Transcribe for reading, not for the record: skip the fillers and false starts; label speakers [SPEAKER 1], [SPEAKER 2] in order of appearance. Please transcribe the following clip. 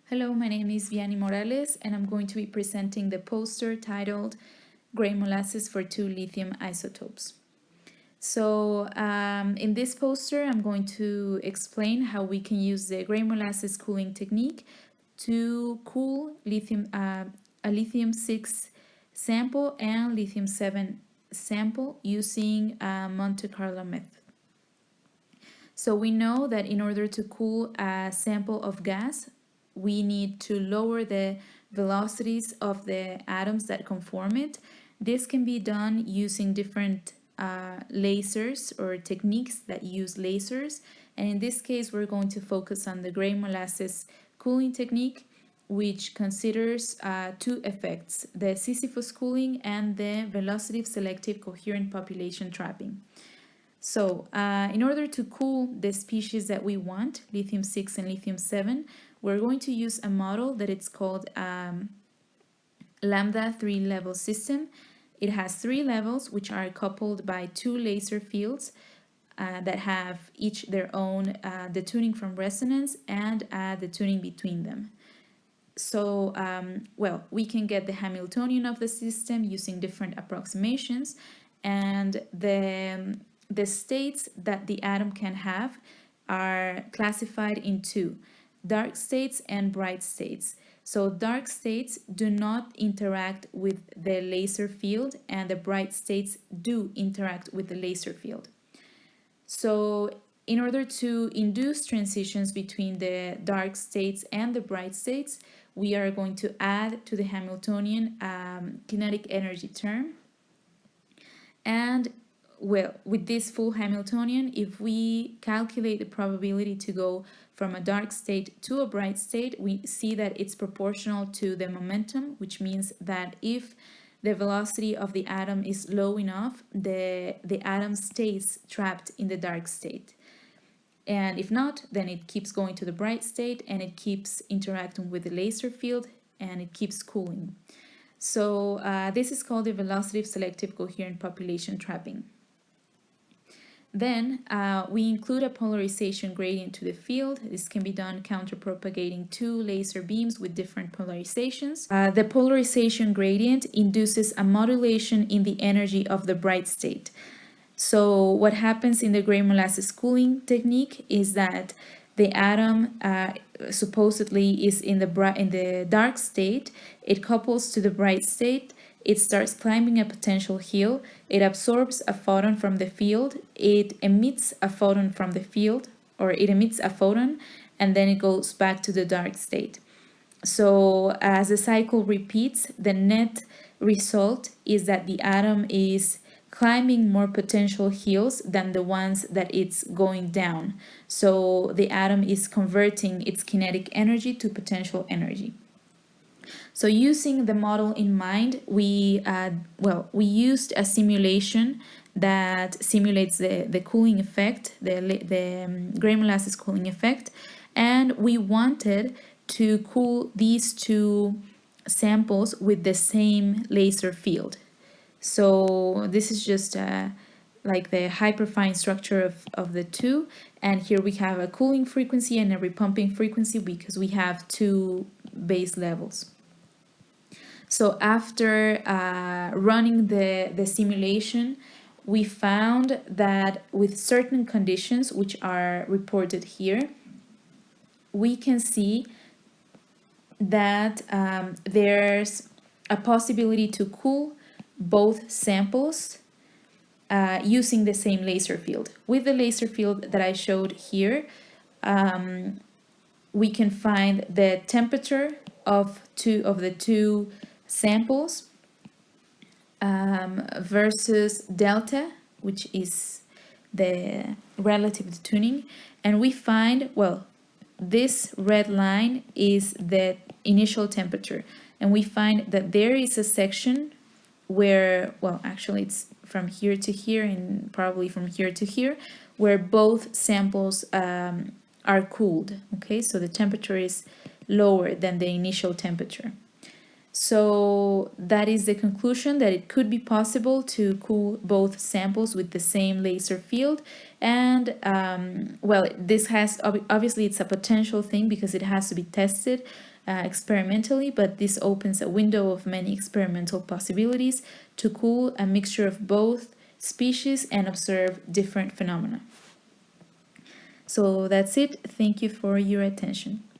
[SPEAKER 1] Hello, my name is Vianney Morales, and I'm going to be presenting the poster titled Gray Molasses for 2 Lithium Isotopes. So in this poster, I'm going to explain how we can use the gray molasses cooling technique to cool a lithium-6 sample and lithium-7 sample using a Monte Carlo method. So we know that in order to cool a sample of gas, we need to lower the velocities of the atoms that conform it. This can be done using different lasers or techniques that use lasers. And in this case, we're going to focus on the gray molasses cooling technique, which considers two effects, the Sisyphus cooling and the velocity selective coherent population trapping. So in order to cool the species that we want, lithium-6 and lithium-7, we're going to use a model that it's called lambda 3-level system. It has 3 levels, which are coupled by 2 laser fields that have each their own detuning from resonance and detuning between them. So, we can get the Hamiltonian of the system using different approximations, and the states that the atom can have are classified in two, dark states and bright states. So dark states do not interact with the laser field, and the bright states do interact with the laser field. So in order to induce transitions between the dark states and the bright states, we are going to add to the Hamiltonian kinetic energy term. And with this full Hamiltonian, if we calculate the probability to go from a dark state to a bright state, we see that it's proportional to the momentum, which means that if the velocity of the atom is low enough, the atom stays trapped in the dark state. And if not, then it keeps going to the bright state and it keeps interacting with the laser field and it keeps cooling. So this is called the velocity selective coherent population trapping. Then we include a polarization gradient to the field. This can be done counterpropagating 2 laser beams with different polarizations. The polarization gradient induces a modulation in the energy of the bright state. So what happens in the gray molasses cooling technique is that the atom supposedly is in the dark state. It couples to the bright state. It starts climbing a potential hill. It absorbs a photon from the field. It emits a photon from the field, or it emits a photon, and then it goes back to the dark state. So as the cycle repeats, the net result is that the atom is climbing more potential hills than the ones that it's going down. So the atom is converting its kinetic energy to potential energy. So using the model in mind, we used a simulation that simulates the cooling effect, the gray molasses cooling effect, and we wanted to cool these 2 samples with the same laser field. So this is just like the hyperfine structure of the 2, and here we have a cooling frequency and a repumping frequency because we have 2 base levels. So after running the simulation, we found that with certain conditions, which are reported here, we can see that there's a possibility to cool both samples using the same laser field. With the laser field that I showed here, we can find the temperature of the two samples versus delta, which is the relative tuning, and we find, this red line is the initial temperature, and we find that there is a section where, actually it's from here to here and probably from here to here, where both samples are cooled. Okay, so the temperature is lower than the initial temperature. So that is the conclusion, that it could be possible to cool both samples with the same laser field. And well, this has obviously it's a potential thing because it has to be tested experimentally, but this opens a window of many experimental possibilities to cool a mixture of both species and observe different phenomena. So that's it. Thank you for your attention.